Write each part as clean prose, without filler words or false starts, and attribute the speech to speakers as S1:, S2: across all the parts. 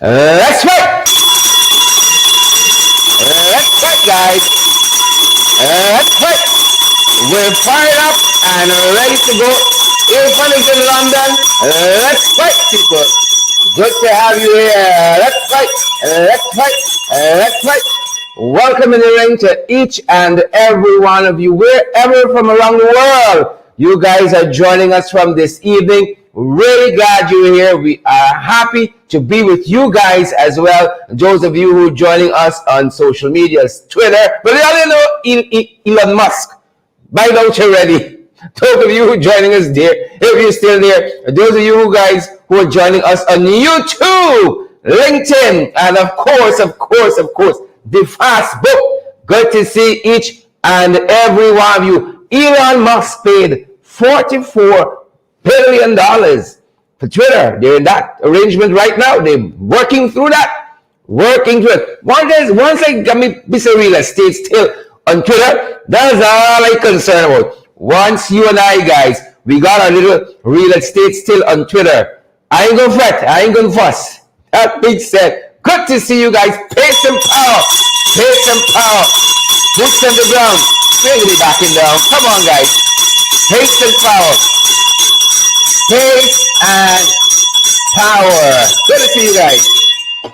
S1: Let's fight! Let's fight, guys! Let's fight! We're fired up and ready to go. Irfaan is in London. Let's fight, people! Good to have you here. Let's fight! Let's fight! Let's fight! Welcome in the ring to each and every one of you, wherever from around the world you guys are joining us from this evening. Really glad you're here. We are happy to be with you guys as well. Those of you who are joining us on social media, Twitter, but we already know Elon Musk. By now you're ready. Those of you who are joining us there, if you're still there, those of you guys who are joining us on YouTube, LinkedIn, and of course, the Facebook. Good to see each and every one of you. Elon Musk paid $44 billion for Twitter. They're in that arrangement right now. They're working through that. Working through it. Once I got me piece of real estate still on Twitter, that's all I'm concerned about. Once you and I, guys, we got our little real estate still on Twitter. I ain't gonna fret. I ain't gonna fuss. That being said, good to see you guys. Pace and power. Pace and power. Boots on the ground. Really backing down. Come on, guys. Pace and power. Pace and power. Good to see you guys.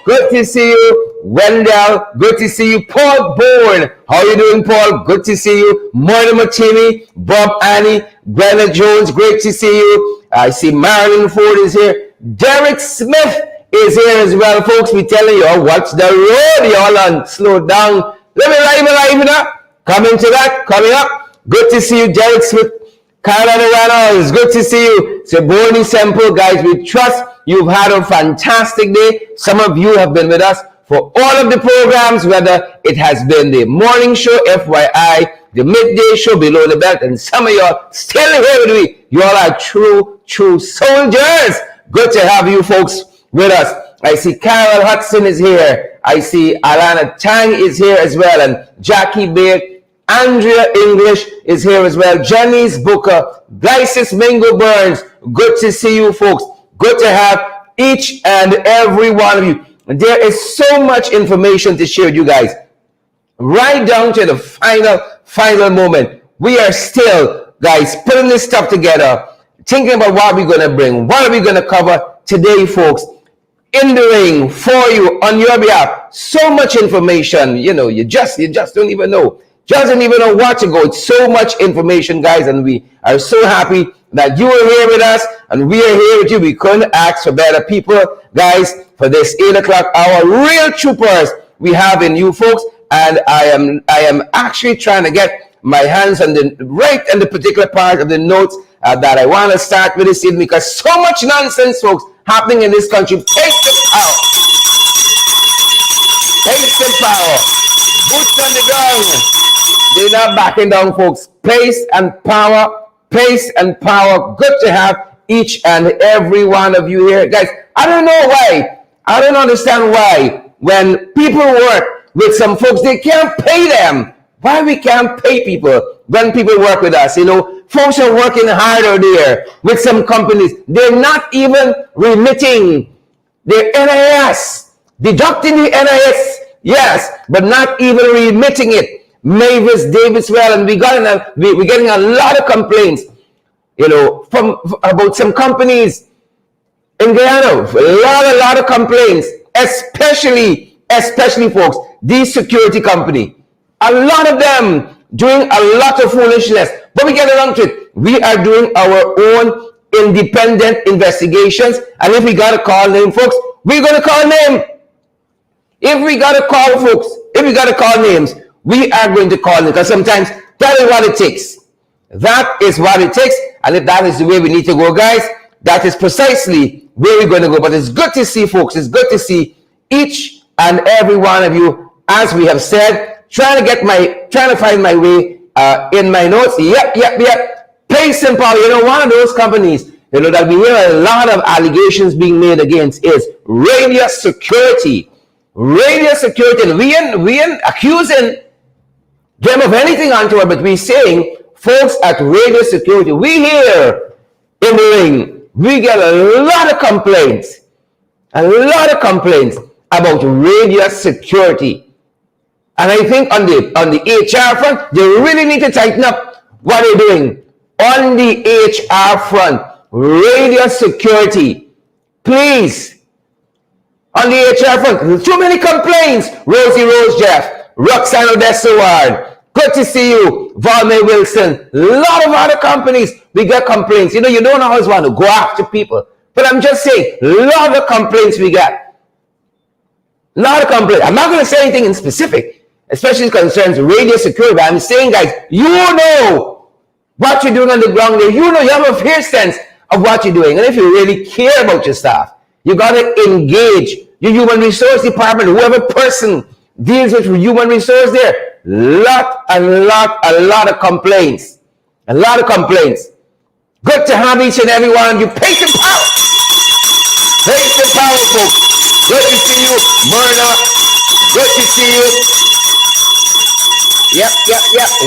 S1: Good to see you, Wendell. Good to see you, Paul Bourne. How you doing, Paul? Good to see you. Mona Martini, Bob Annie, Brenna Jones. Great to see you. I see Marilyn Ford is here. Derek Smith is here as well, folks. We telling you, watch the road, y'all, and slow down. Let me live it up. Coming to that, coming up. Good to see you, Derek Smith. Carolina Reynolds, good to see you. It's a Borny Semple, guys. We trust you've had a fantastic day. Some of you have been with us for all of the programs, whether it has been the morning show, FYI, the midday show, Below the Belt, and some of y'all still here with me. You all are true soldiers. Good to have you folks with us. I see Carol Hudson is here. I see Alana Tang is here as well, and Jackie Baird. Andrea English is here as well. Janice Booker, Glycis Mingo Burns. Good to see you folks. Good to have each and every one of you. And there is so much information to share with you guys. Right down to the final moment. We are still, guys, putting this stuff together, thinking about what we're going to bring. What are we going to cover today, folks? In the ring for you, on your behalf. So much information. You know, you just don't even know. Doesn't even know what to go. It's so much information, guys, and we are so happy that you are here with us and we are here with you. We couldn't ask for better people, guys, for this 8 o'clock hour. Real troopers we have in you folks, and I am actually trying to get my hands on the particular part of the notes that I want to start with this evening, because so much nonsense, folks, happening in this country. Pace the power. Pace the power. Boots on the ground. They're not backing down, folks. Pace and power. Pace and power. Good to have each and every one of you here. Guys, I don't know why. I don't understand why when people work with some folks, they can't pay them. Why we can't pay people when people work with us? You know, folks are working harder there with some companies. They're not even remitting their NIS. Deducting the NIS, yes, but not even remitting it. Mavis Davis, well, and we're getting a lot of complaints, you know, about some companies in Guyana. A lot of complaints, especially folks, these security company. A lot of them doing a lot of foolishness. But we get around to it. We are doing our own independent investigations, and if we gotta call name, folks, we're gonna call name. If we gotta call folks, if we gotta call names, we are going to call it, because sometimes that is what it takes. That is what it takes. And if that is the way we need to go, guys, that is precisely where we're going to go. But it's good to see, folks. It's good to see each and every one of you, as we have said, trying to find my way in my notes. Yep. Pace and power. You know, one of those companies, you know, that we hear a lot of allegations being made against is Radius Security. Radius Security. And we ain't accusing them of anything untoward, but we're saying, folks at Radio Security, we here in the ring, we get a lot of complaints A lot of complaints about radio security. And I think on the HR front, they really need to tighten up what they're doing. On the HR front, radio security, please. On the HR front, too many complaints. Rosie Rose Jeff, Roxanne Odessa Ward, good to see you. Valme Wilson, a lot of other companies, we get complaints. You know, you don't always want to go after people. But I'm just saying, a lot of complaints we get. A lot of complaints. I'm not going to say anything in specific, especially concerns radio security. But I'm saying, guys, you know what you're doing on the ground there. You know, you have a fair sense of what you're doing. And if you really care about your staff, you got to engage your human resource department, whoever person deals with human resource there. A lot of complaints. A lot of complaints. Good to have each and every one of you. Patient power. Patient power, folks. Good to see you, Myrna. Good to see you. Yep.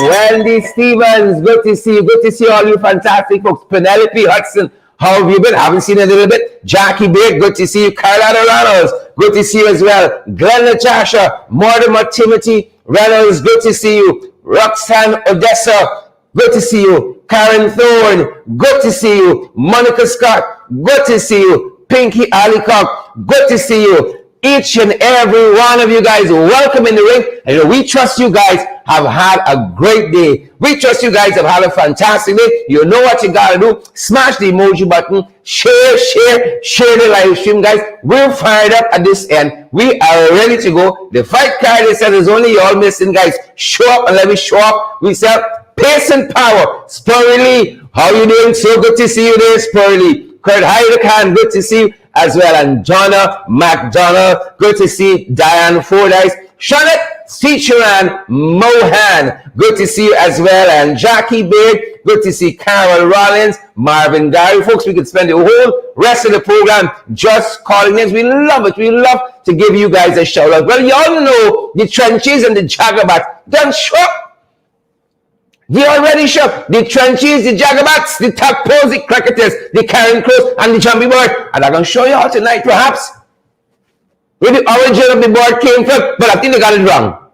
S1: Wendy Stevens, good to see you. Good to see all you fantastic folks. Penelope Hudson, how have you been? Haven't seen you in a little bit. Jackie Beard, good to see you. Carolina Reynolds, good to see you as well. Glenn Natasha, Mortimer Timothy Reynolds, good to see you. Roxanne Odessa, good to see you. Karen Thorne, good to see you. Monica Scott, good to see you. Pinky Alicock, good to see you. Each and every one of you guys, welcome in the ring. And we trust you guys have had a great day. We trust you guys have had a fantastic day. You know what you gotta do. Smash the emoji button. Share the live stream, guys. We're fired up at this end. We are ready to go. The fight card, they said, is only y'all missing, guys. Show up and let me show up. We said, pace and power. Spurry Lee, how you doing? So good to see you there, Spurry Lee. Kurt Heidekan, good to see you as well. And Jonna McDonald, good to see Diane Fordyce. Charlotte Seacharan Mohan, good to see you as well. And Jackie Beard, good to see Carol Rollins, Marvin Gary. Folks, we could spend the whole rest of the program just calling names. We love it. We love to give you guys a shout out. Well, y'all know the trenches and the Jagabats done show up. They already show the trenches, the Jagabats, the tadpoles, the cricketers, the carrion crows, and the jumpy bird. And I'm going to show you all tonight, perhaps, where the origin of the bird came from. But I think they got it wrong.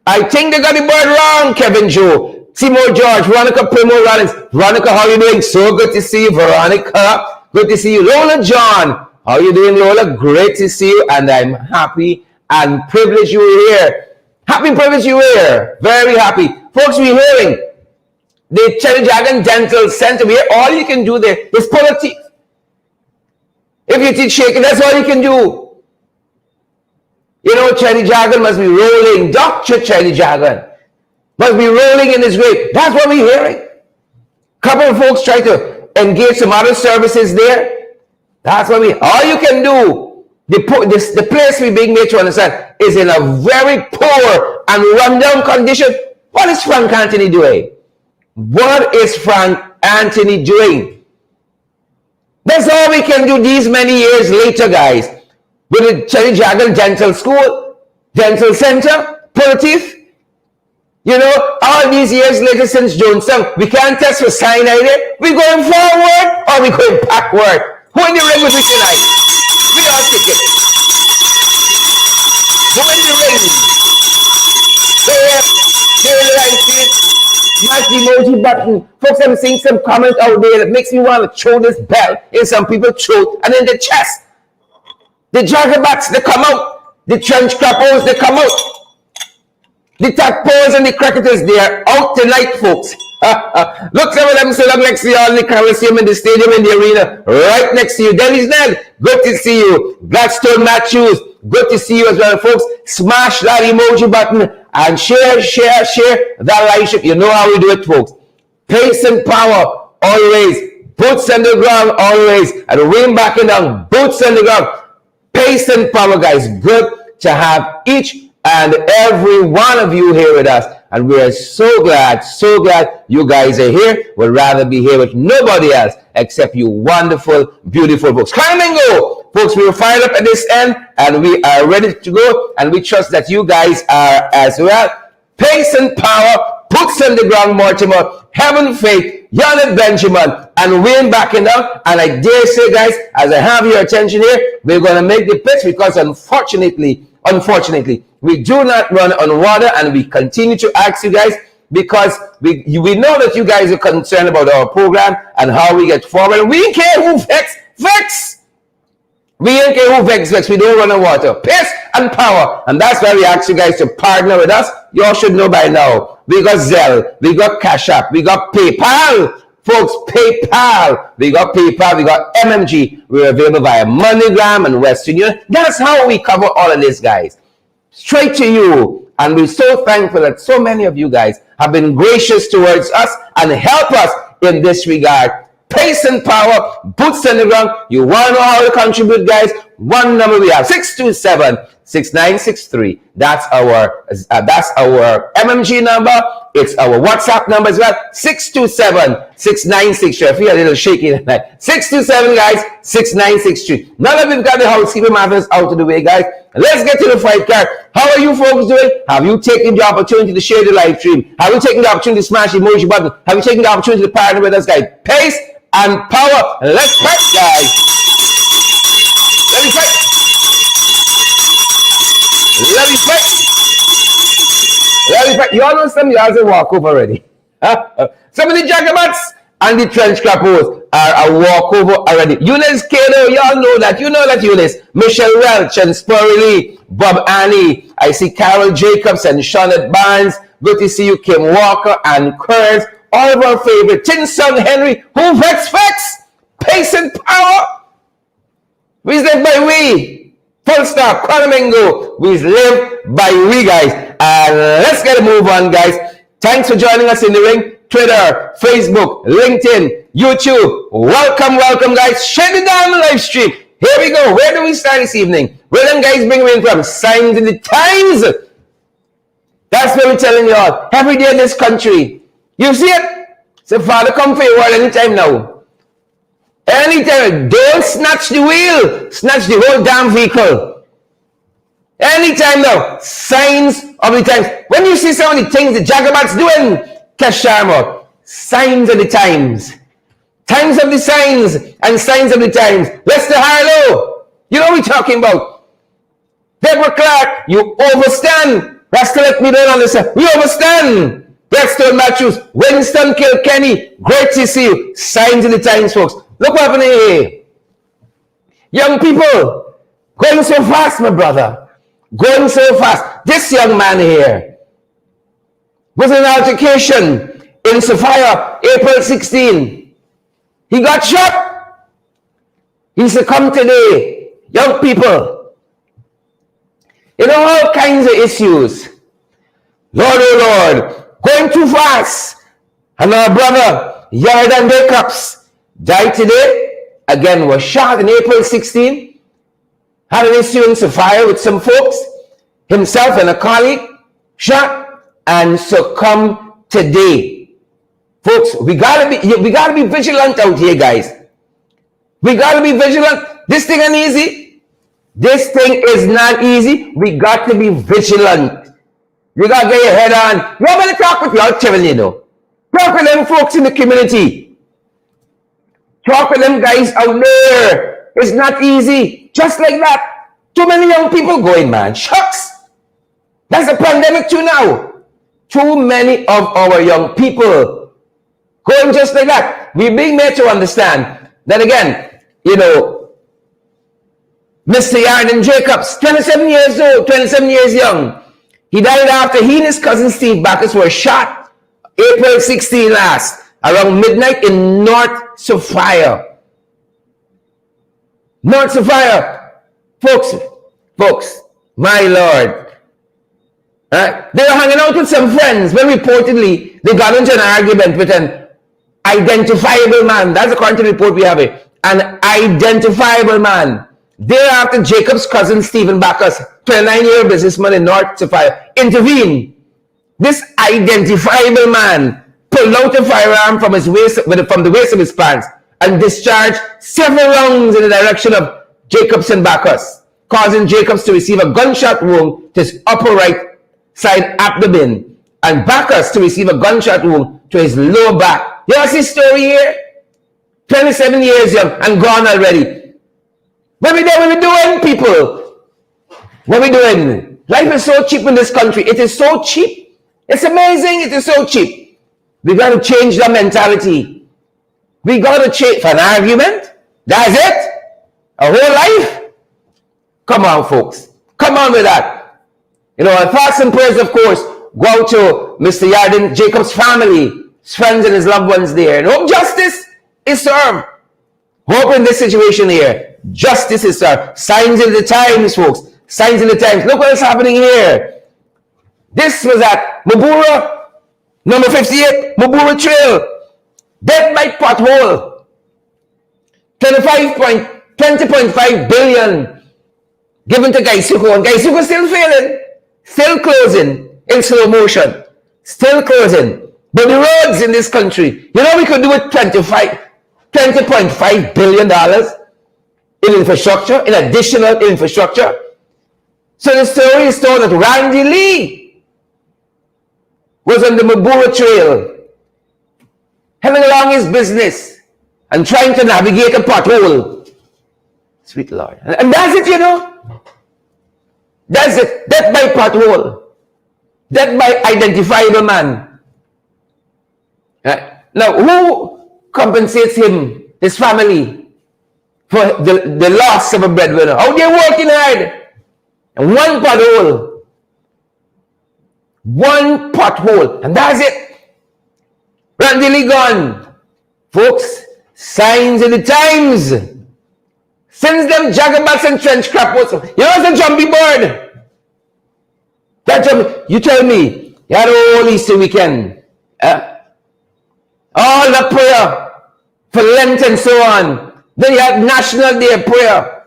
S1: I think they got the bird wrong, Kevin Joe, Timor George, Veronica Primo Rollins. Veronica, how you doing? So good to see you, Veronica. Good to see you. Lola John, how you doing, Lola? Great to see you. And I'm happy and privileged you were here. Happy and privileged you were here. Very happy. Folks, we're hearing the Cherry Dragon Dental Center. Where all you can do there is pull a teeth. If your teeth shaking, that's all you can do. You know, Cherry Dragon must be rolling. Dr. Cherry Dragon must be rolling in his grave. That's what we're hearing. Couple of folks try to engage some other services there. That's what all you can do. The place we're being made to understand is in a very poor and rundown condition. What is Frank Anthony doing? What is Frank Anthony doing? That's all we can do these many years later, guys. With the Cherry Dragon Dental School, Dental Center, pull teeth. You know, all these years later since Jonestown, we can't test for cyanide. We going forward or we going backward? Who in the ring with me tonight? We all take it. Who in the ring? Here the right feet. Smash the emoji button. Folks, I'm seeing some comments out there that makes me want to throw this bell in some people's throat and in the chest. The Jagabats, they come out. The trench crappos, they come out. The tadpoles and the cricketers, they are out tonight, folks. Look, some of them sit up next to you on the Coliseum, in the stadium, in the arena, right next to you. Dennis Ned, good to see you. Gladstone Matthews, good to see you as well, folks. Smash that emoji button and share that live stream. You know how we do it, folks. Pace and power, always. Boots on the ground, always. And wing back and down, boots on the ground. Pace and power, guys. Good to have each and every one of you here with us. And we are so glad you guys are here. We'd rather be here with nobody else except you wonderful, beautiful folks. Climb and go. Folks, we are fired up at this end and we are ready to go. And we trust that you guys are as well. Pace and power, Boots on the Ground Mortimer, Heaven Faith, Yannick Benjamin, and Wayne backing down. And I dare say, guys, as I have your attention here, we're going to make the picks because unfortunately, we do not run on water, and we continue to ask you guys because we know that you guys are concerned about our program and how we get forward. We care who vex. We don't care who vex. We don't run on water. Pace and power. And that's why we ask you guys to partner with us. You all should know by now. We got Zelle. We got Cash App. We got PayPal. Folks, PayPal. We got PayPal. We got MMG. We're available via MoneyGram and Western Union. That's how we cover all of this, guys. Straight to you. And we're so thankful that so many of you guys have been gracious towards us and help us in this regard. Pace and power, boots on the ground. You want to know how to contribute, guys? One number we have, 627-6963. That's our MMG number. It's our WhatsApp number as well, 627-6963. I feel a little shaky tonight. 627, guys, 6963. Now that we've got the housekeeping matters out of the way, guys, let's get to the fight card. How are you folks doing? Have you taken the opportunity to share the live stream? Have you taken the opportunity to smash the emoji button? Have you taken the opportunity to partner with us, guys? Pace and power. Let's fight, guys. Let me fight. Let me fight. Let me fight. You all know some yards a walk over already. Some of the Jagabats and the trench crappers are a walkover already. Eunice Kado, y'all know that. You know that, Eunice. Michelle Welch and Spurry Lee, Bob Annie. I see Carol Jacobs and Shawnette Barnes. Good to see you, Kim Walker and Kurz. All of our favorite. Tin Son Henry. Who vex? Pace and power. We live by we. Full stop. Quadamingo. We live by we, guys. And let's get a move on, guys. Thanks for joining us in the ring. Twitter, Facebook, LinkedIn, YouTube. Welcome, guys. Share the damn live stream. Here we go. Where do we start this evening? Where them guys bring me in from? Signs in the Times. That's what we're telling you all. Every day in this country. You see it? Say, Father, come for your word anytime now. Anytime. Don't snatch the wheel. Snatch the whole damn vehicle. Anytime now. Signs of the times. When you see some of the things the Jagabats doing, Kesh Sharma, signs of the times. Times of the signs and signs of the times. Lester Harlow. You know what we're talking about. Deborah Clark, you overstand. Rasta let me don't understand. We overstand. Blackstone Matthews, Winston Kilkenny, great to see you. Signs of the times, folks. Look what happened here. Young people, going so fast, my brother. Going so fast. This young man here was in an altercation in Sophia, April 16. He got shot. He succumbed today. Young people, you know, all kinds of issues. Lord, oh Lord, going too fast. And our brother, Yardan Jacobs, died today. Again, was shot in April 16. Had an issue in Sophia with some folks. Himself and a colleague shot and succumbed today. Folks, we gotta be vigilant out here, guys. We gotta be vigilant. This thing ain't easy. This thing is not easy. We got to be vigilant. You gotta get your head on. You better talk with your children, you know. Talk with them folks in the community. Talk with them guys out there. It's not easy. Just like that. Too many young people going, man. Shucks. That's a pandemic too now. Too many of our young people going just like that. We're being made to understand that, again, you know, Mr. Yarden Jacobs, 27 years old, 27 years young. He died after he and his cousin Steve Backus were shot April 16 last, around midnight in North Sophia. North Sophia. Folks, my Lord. They were hanging out with some friends when reportedly they got into an argument with an identifiable man. That's according to the report we have here. An identifiable man. Thereafter, Jacob's cousin Stephen Backus, 29-year businessman in North Sophia, intervened. This identifiable man pulled out a firearm from his waist, from the waist of his pants and discharged several rounds in the direction of Jacobs and Backus, causing Jacobs to receive a gunshot wound to his upper right side abdomen and Bacchus to receive a gunshot wound to his lower back. You see story here? 27 years young and gone already. What we doing, people? What we doing? Life is so cheap in this country. It is so cheap. It's amazing. It is so cheap. We got to change the mentality. We got to change for an argument. That's it? A whole life? Come on, folks. Come on with that. You know, and thoughts and prayers, of course, go out to Mr. Yarden, Jacob's family, his friends and his loved ones there. And hope justice is served. Hope in this situation here, justice is served. Signs in the times, folks. Signs in the times. Look what is happening here. This was at Mabura, number 58, Mabura Trail. Death by pothole. 20.5 billion given to Gaisuko. And Gaisuko still failing. Still closing in slow motion. Still closing. But the roads in this country, you know, we could do it $20.5 billion in infrastructure, in additional infrastructure. So the story is told that Randy Lee was on the Mabura Trail, having along his business and trying to navigate a pothole. Sweet Lord. And that's it, you know. That's it. Death by pothole. Death by identifiable man. Now, who compensates him, his family, for the loss of a breadwinner? How they're working hard. And one pothole. One pothole. And that's it. Randy Lee gone. Folks, signs in the times. Since them jagabats and trench crap, you know the jumpy bird? That jumpy, you tell me, you had a whole Easter weekend. All the prayer for Lent and so on. Then you had National Day of Prayer.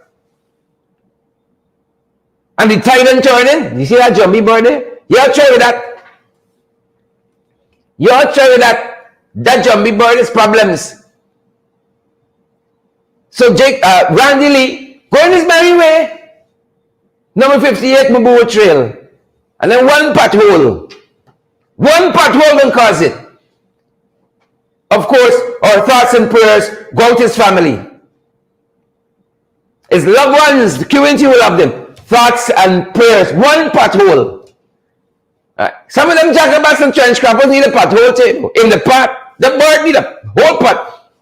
S1: And the tide and turning. You see that jumpy bird there? You're trying with that. You're trying with that. That jumpy bird is problems. So Randy Lee, going his merry way. Number 58, Mabura Trail. And then one pothole. One pothole will cause it. Of course, our thoughts and prayers go out to his family. His loved ones, the community will love them. Thoughts and prayers. One pothole. Right. Some of them jackabass and trench crappers need a pothole too. In the pot. The bird need a whole pot.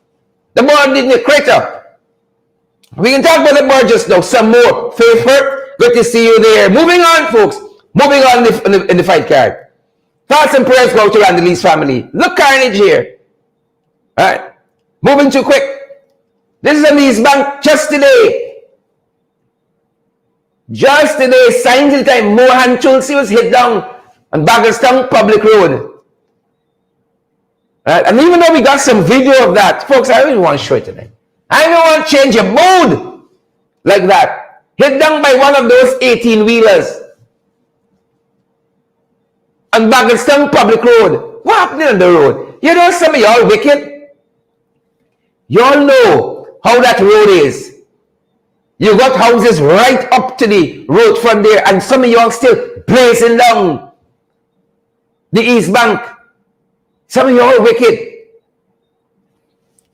S1: The bird need a crater. We can talk about the bird just now. Some more. Faith hurt. Good to see you there. Moving on, folks. Moving on in the fight card. Thoughts and prayers go to Randy Lee's family. Look carnage here. Alright. Moving too quick. This is an East Bank just today. Just today, signs in the time, Mohan Chulsi was hit down on Bagelstown Public Road. Right? And even though we got some video of that, folks, I don't even want to show it today. I don't want to change your mood like that. Hit down by one of those 18-wheelers on Bagelstown Public Road. What happened on the road? You know some of y'all wicked? Y'all know how that road is. You got houses right up to the road from there, and some of y'all still blazing down the East Bank. Some of y'all wicked.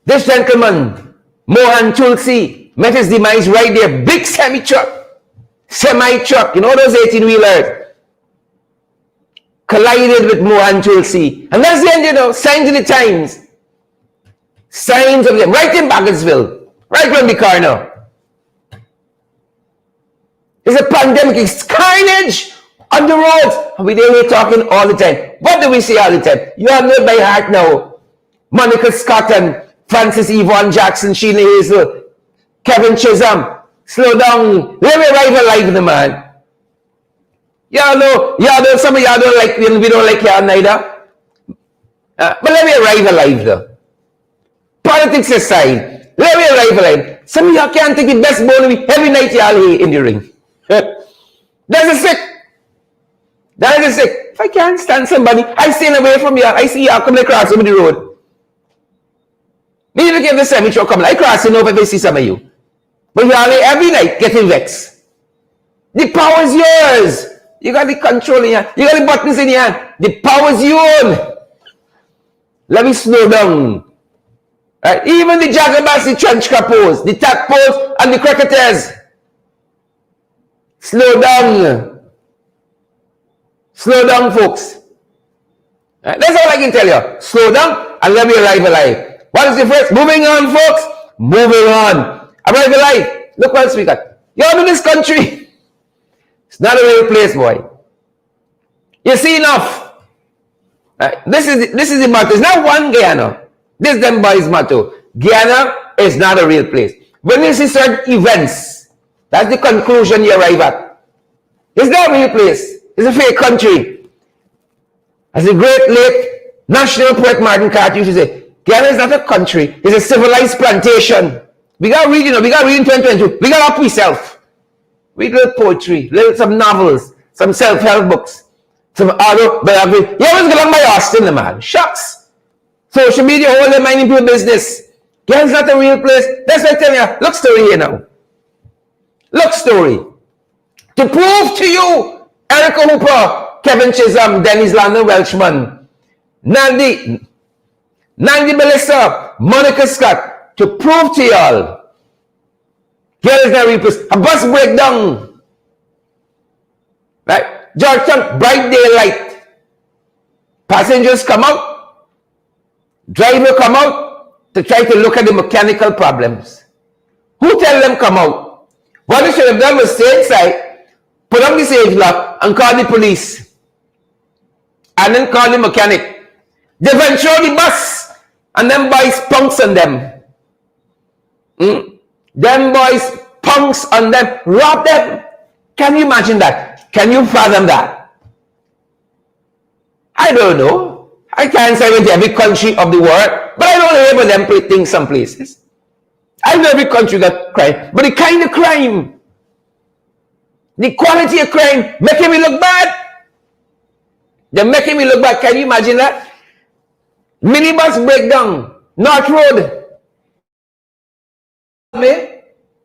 S1: This gentleman, Mohan Chulsi, met his demise right there. Big semi-truck. Semi-truck. You know those 18-wheelers? Collided with Mohan Chulsi. And that's the end, you know. Signs in the times. Signs of them. Right in Baggersville. Right around the corner. It's a pandemic. It's carnage on the roads. And we're talking all the time. What do we say all the time? You have known by heart now. Monica Scott and Francis Yvonne Jackson, Sheila Hazel, Kevin Chisholm. Slow down. Let me arrive alive, the man. Y'all know, some of y'all don't like, we don't like y'all neither. But let me arrive alive, though. Politics aside, let me arrive alive. Some of y'all can't take the best ball of me every night y'all here in the ring. That's a sick. That is a sick. If I can't stand somebody, I stay away from y'all. I see y'all coming across over the road. Me look at the semi-truck coming. I crossing over if I see some of you. But y'all every night getting vexed. The power is yours. You got the control in your hand. You got the buttons in your hand. The power is you own. Let me slow down. Right? Even the jagabas, the trench capos, the tadpoles, and the cricketers. Slow down. Slow down, folks. Right? That's all I can tell you. Slow down and let me arrive alive. What is the first? Moving on, folks. Moving on. Arrive alive. Look what else we got. Y'all in this country. It's not a real place, boy. You see enough. Right? This is the motto. It's not one Guyana. This is them boys' motto. Guyana is not a real place. When you see certain events, that's the conclusion you arrive at. It's not a real place. It's a fake country. As the great late national poet Martin Carter used to say, Guyana is not a country. It's a civilized plantation. We got to read, we got to read in 2022. We got to up ourselves. Read little poetry, some novels, some self-help books, some autobiography. You always get on my Austin, man. Shucks. Social media, all the minding people business. Guyana's not a real place. That's what I tell you. Look story here now. Look story. To prove to you, Erica Hooper, Kevin Chisholm, Dennis Landon Welchman, Nandi Melissa, Monica Scott, to prove to y'all, Guyana is not a real place. A bus breakdown. Right? Georgetown, bright daylight. Passengers come out. Driver come out to try to look at the mechanical problems. Who tell them come out? What they should have done was stay inside, put on the safe lock, and call the police. And then call the mechanic. They venture the bus, and them boys punks on them. Them boys punks on them, rob them. Can you imagine that? Can you fathom that? I don't know. I can't say with every country of the world, but I don't hear about them things some places. I know every country got crime, but the kind of crime, the quality of crime, making me look bad. They're making me look bad. Can you imagine that? Minibus breakdown, North Road.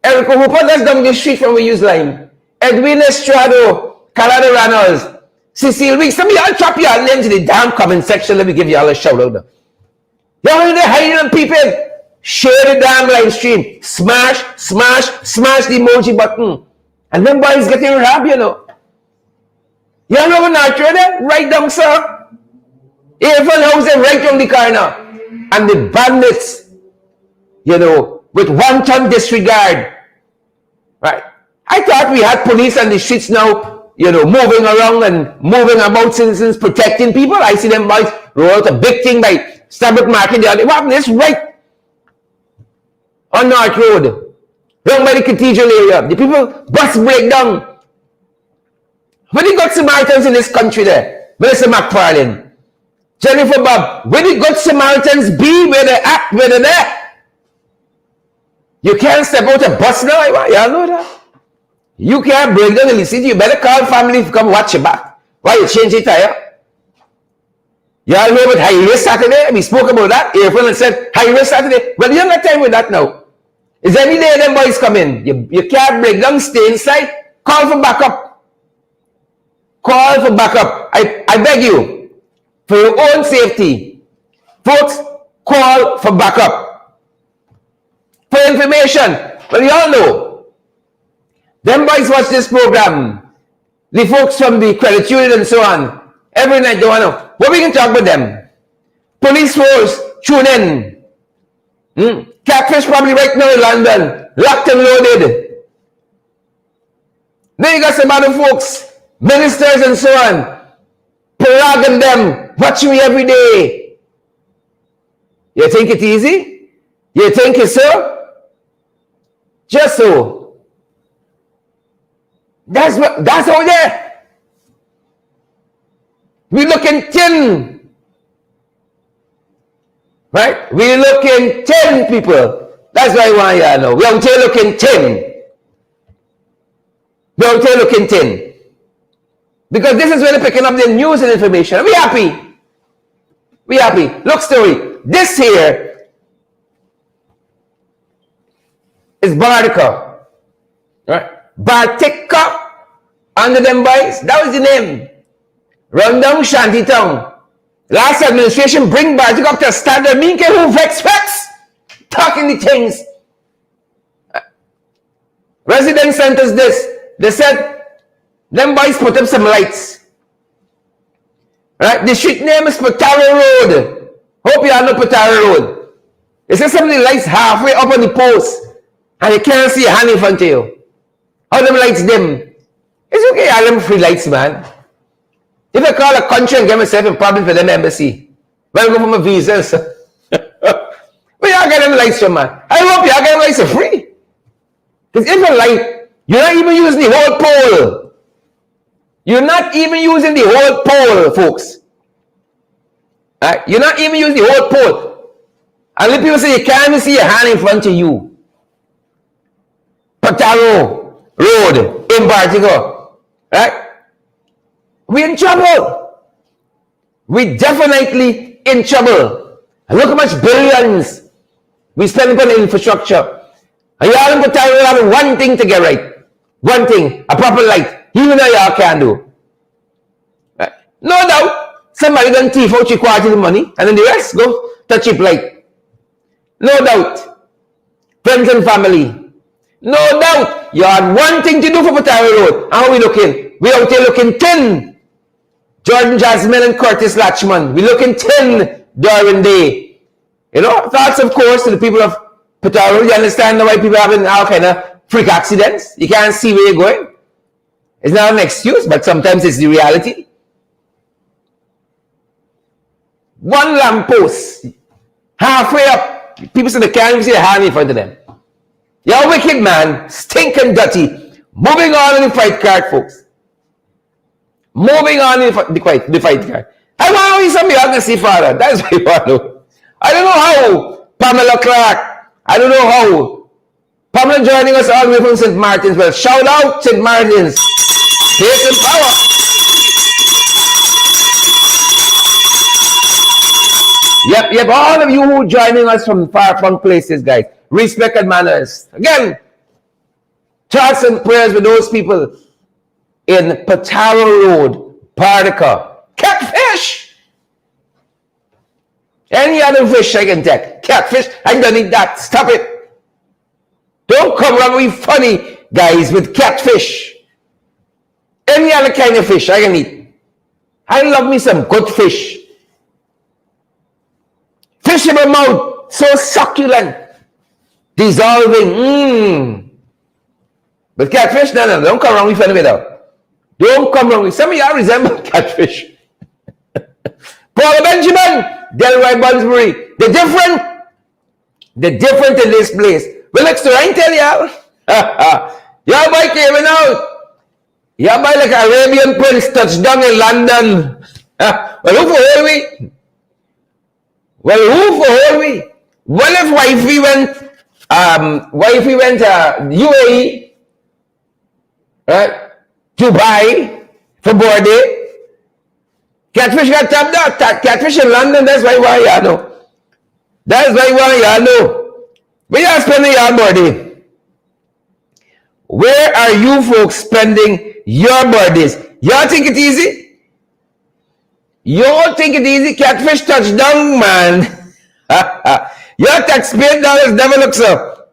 S1: Erica Hooper, that's down the street from we use line. Edwin Estrado, Calado Reynolds, Cecile Weeks. Some of y'all drop your names in the damn comment section. Let me give y'all a shout out. Y'all in there hiding on people. Share the damn live stream. Smash the emoji button. And them boys getting robbed, you know. Y'all know what North Road there? Right down, sir. Irfaan house there, right down the corner. And the bandits, you know, with wanton disregard. Right? I thought we had police on the streets now, you know, moving around and moving about citizens, protecting people. I see them boys roll out a big thing by Starbuck Market. What happened? It's right on North Road, down by the cathedral area. The people bus break down. Where the good Samaritans in this country there? Melissa McFarlane, Jennifer Bob, where the good Samaritans be? Where they at? Where they're there? You can't step out a bus now. Y'all know that? You can't break down in the city. You better call family to come watch your back. Why you change your tire? Y'all know about Highway Saturday? We spoke about that. Irfaan said Highway Saturday. Well, you don't have time with that now. Is any day them boys come in? You can't break down, stay inside. Call for backup. Call for backup. I beg you, for your own safety. Folks, call for backup. For information, well, you all know. Them boys watch this program. The folks from the credit union and so on. Every night they want to know. What we can talk about them? Police force, tune in. Catfish probably right now in London. Locked and loaded. Then you got some other folks, ministers and so on. Paragon them, watching me every day. You think it easy? You think it's so? Just so. That's out there. We looking thin. Right? We looking 10 people. That's why I want you to know. We don't looking 10. We don't looking 10. Because this is when they're picking up the news and information. We happy. We happy. Look story. This here is Bartica. Right? Bartica under them boys. That was the name. Run down Shantytown. Last administration bring Bartik up to a standard. Me can who vex. Talking the things. Resident centers this. They said, them boys put up some lights. Right? The street name is Potaro Road. Hope you all know Potaro Road. They said some of the lights halfway up on the post. And you can't see a hand in front of you. How them lights them? It's okay, all them free lights, man. If I call a country and get myself in problem for them embassy, well, I go for my visa. But y'all get them lights from, man. I hope y'all get them lights for free. Because if a light, you're not even using the whole pole. You're not even using the whole pole, folks. Right? You're not even using the whole pole. And the people say you can't even see your hand in front of you. Potaro Road in Bartigo. Right? We're in trouble. We're definitely in trouble. And look how much billions we spend on infrastructure. And y'all in Potaro have one thing to get right. One thing, a proper light. Even though y'all can do. Right? No doubt, somebody done thief out your quarter of the money, and then the rest go to cheap light. No doubt. Friends and family. No doubt. You had one thing to do for Potaro Road. And how we looking? We out here looking thin. Jordan Jasmine and Curtis Latchman. We looking thin during day. You know, thoughts of course to the people of Potaro Road. You understand why people having all kind of freak accidents? You can't see where you're going. It's not an excuse, but sometimes it's the reality. One lamppost, halfway up, people say they can't even see a hand in front of them. You're a wicked man, stinking dirty. Moving on in the fight card, folks. Moving on in the fight card. I want to see somebody else to see father. That's what I want to know. I don't know how Pamela Clark, I don't know how. Pamela joining us all the way from St. Martin's. Well, shout out St. Martin's. Here's some power. Yep, all of you who are joining us from far-flung places, guys. Respect and manners. Again, thoughts and prayers with those people in Potaro Road, Bartica. Catfish! Any other fish I can take. Catfish, I don't need that. Stop it. Don't come around with funny guys with catfish. Any other kind of fish I can eat. I love me some good fish. Fish in my mouth, so succulent, dissolving. But catfish, no, don't come around with funny without. Don't come around with. Some of y'all resemble catfish. Paul Benjamin, Delroy Bunsbury. The different in this place. Well, next to I tell y'all. Y'all boy came out. Y'all boy like Arabian prince touched down in London. Well, who for whole week? Well, if wifey went to UAE, right? Dubai for birthday. Catfish got tapped out. Catfish in London, that's why y'all know. That's why y'all know. Where y'all spending your birthday? Where are you folks spending your birthdays? Y'all think it easy? You think it easy? Catfish touchdown, man. Your taxpayer dollars never look so.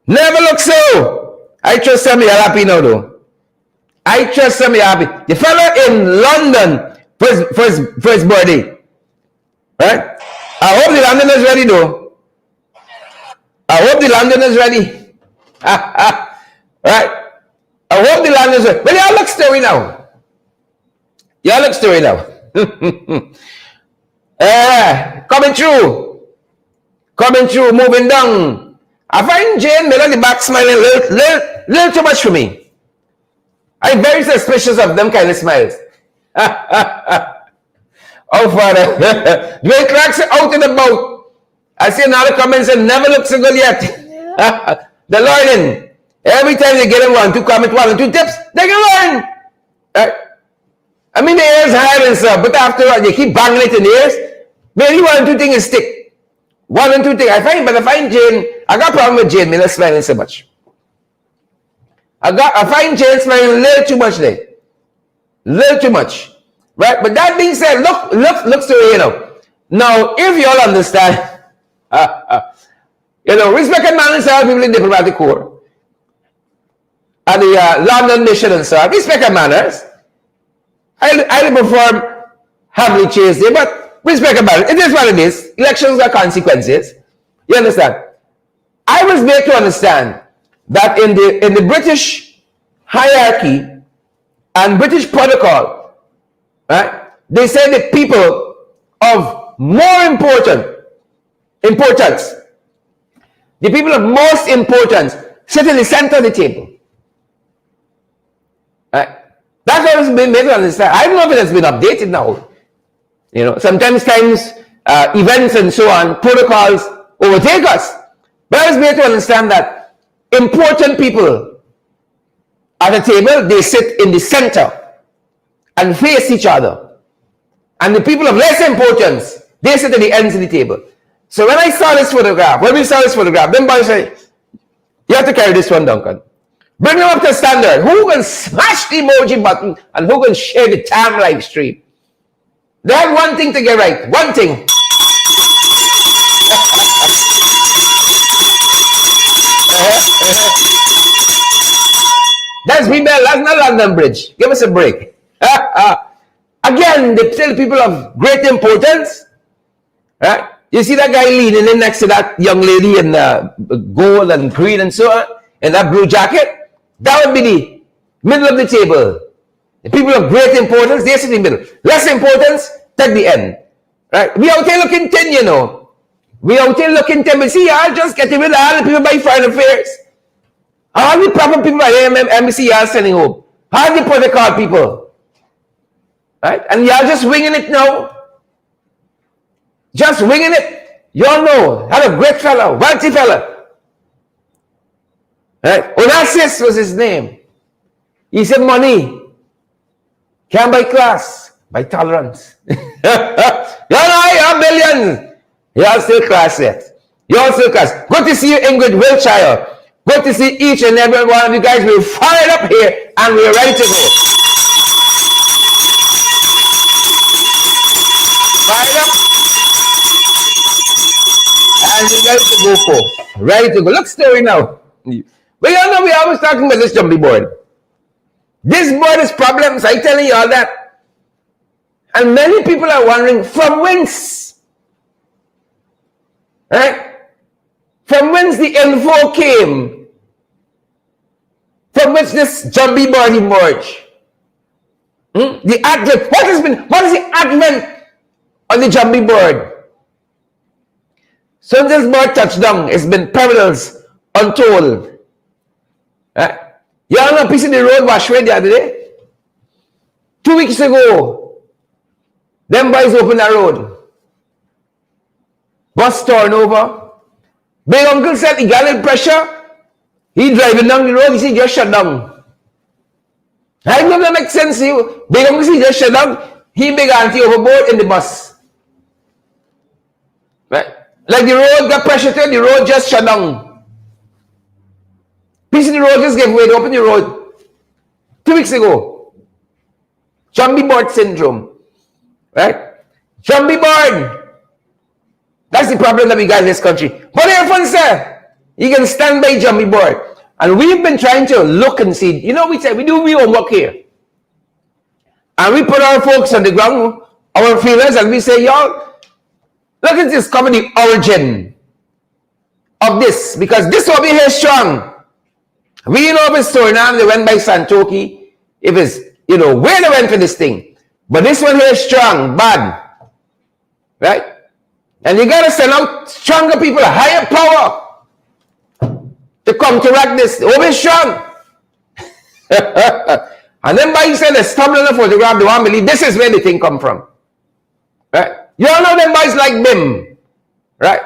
S1: Never look so. I trust some of you happy now, though. I trust some of you happy. The fella in London for his birthday. Right? I hope the London is ready, though. I hope the London is ready. Right? I hope the London is ready. But y'all look story now. Y'all look story now. Coming through, moving down. I find Jane Miller the back smiling little too much for me. I'm very suspicious of them kind of smiles. Oh, Father. Dwayne Clark's out and about. I see another comment saying, never looked so good yet. The learning. Every time they get in 1, 2 comments, 1 and 2 tips, they can learn. Right? I mean, the ears hard and stuff, but after all, you keep banging it in the ears, maybe 1 and 2 things stick. 1 and 2 things. I find Jane, I got a problem with Jane Miller smiling so much. I find Jane smiling a little too much there. Little too much. Right? But that being said, look to it, Now, if you all understand, respect and manners are people in diplomatic corps. And the London mission and so on. Respect and manners. I perform heavily Tuesday, but respect and manners. It is what it is. Elections are consequences. You understand? I was made to understand that in the British hierarchy and British protocol, right, they say the people of more importance, the people of most importance sit in the center of the table. Right? That's what has been made to understand. I don't know if it has been updated now. Sometimes events and so on, protocols overtake us. But I was made to understand that important people at the table, they sit in the center and face each other. And the people of less importance, they sit at the ends of the table. So when we saw this photograph, then boys say, you have to carry this one, Duncan. Bring them up to standard. Who can smash the emoji button and who can share the damn live stream? They have one thing to get right. One thing. That's Rebel. That's not London Bridge. Give us a break. Again, they tell people of great importance. Right? You see that guy leaning in next to that young lady in gold and green and so on, in that blue jacket? That would be the middle of the table. The people of great importance, they sit in the middle. Less importance, take the end. Right? We out here looking thin, We out here looking thin. But see, I'll just get rid of all the people by foreign affairs. All the proper people by embassy are sending home. All the protocol people. Right? And y'all just winging it now. Just winging it. Y'all know. Had a great fellow, wealthy fellow. Right? Onassis was his name. He said money can't buy class, buy tolerance. You're millions. You're still class yet. You're still class. Good to see you, Ingrid Wiltshire. Good to see each and every one of you guys. We're fired up here and we're ready to go. Fired up. And we're ready to go, folks. Ready to go. Look, story now. But you know, we always talking about this jumpy board. This board is problems. I'm telling you all that. And many people are wondering, from whence? Right? From whence the info came? From which this jumpy board emerged? The advent. What is the advent on the jumpy board? Since this board touched down, it's been perils untold. Right? You all know a piece of the road was away the other day? 2 weeks ago, them boys opened that road. Bus turnover. Big uncle said he got in pressure. He driving down the road, he said just shut down. I know that makes sense to you. Big uncle said just shut down. He big auntie overboard in the bus. Right? Like the road got pressure to it, the road just shut down. Piece of the road just gave way to open the road 2 weeks ago. Jumpy board syndrome. Right? Jumpy board. That's the problem that we got in this country. But Irfaan said, you can stand by jumpy board. And we've been trying to look and see. We say, we do our homework here. And we put our folks on the ground, our feelers, and we say, y'all, look at this, cover the origin of this. Because this will be here strong. We know of a story now, they went by Santoki. If it's, where they went for this thing. But this one here is strong, bad. Right? And you got to send out stronger people, higher power to counteract this. Always strong. And then by saying they stumble on the photograph, they won't believe this is where the thing come from. Right? You all know them boys like BIM. Right?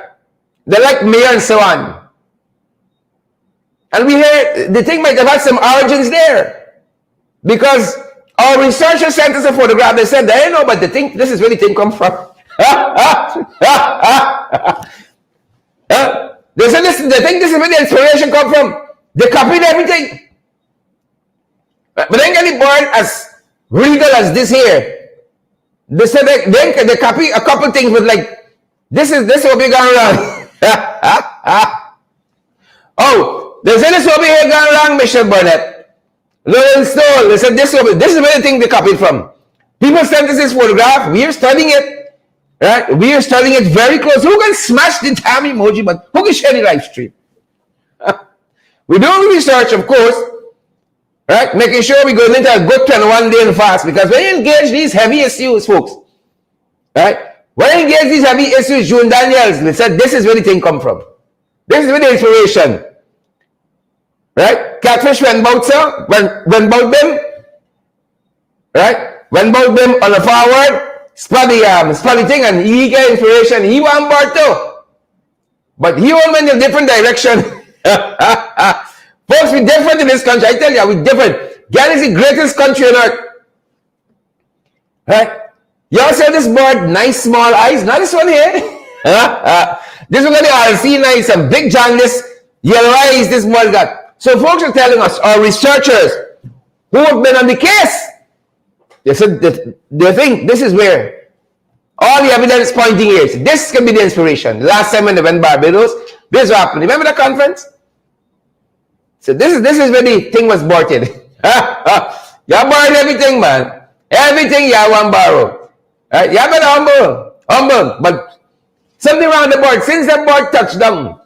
S1: They like me and so on. And we hear the thing might have had some origins there. Because our researchers sent us a photograph. They said, they know, but they think this is where the thing come from. They said, listen, they think this is where the inspiration come from. They copied everything. But then get the board as regal as this here. They said they copy a couple things with like, this will be going wrong. Oh, they said this will be here going wrong, Michelle Burnett. Lawrence Stoll, they said this is where the thing they copied from. People sent us this photograph. We are studying it. Right? We are studying it very close. Who can smash the damn emoji, but who can share the live stream? We do research, of course. Right? Making sure we go into a good 21 day and fast. Because when you engage these heavy issues, folks, right? When you engage these heavy issues, June Daniels, they said this is where the thing come from. This is where the inspiration. Right? Catfish went about, sir. Went about them. Right? Went about them on the forward. Spotty thing, and he get inspiration. He want board too. But he went in a different direction. Folks, we're different in this country. I tell you, we're different. Ghana is the greatest country on earth. Right? Y'all see this board, nice small eyes. Not this one here. This one got the RC nice and big jaundice, yellow eyes this board got. So folks are telling us, our researchers who have been on the case, they said that they think this is where all the evidence pointing is. This can be the inspiration. Last time when they went Barbados, this happened. Remember the conference? So this is where the thing was aborted. Y'all borrowed everything, man. Everything y'all want borrow. Right? Y'all better humble. But something wrong with the board. Since the board touched down,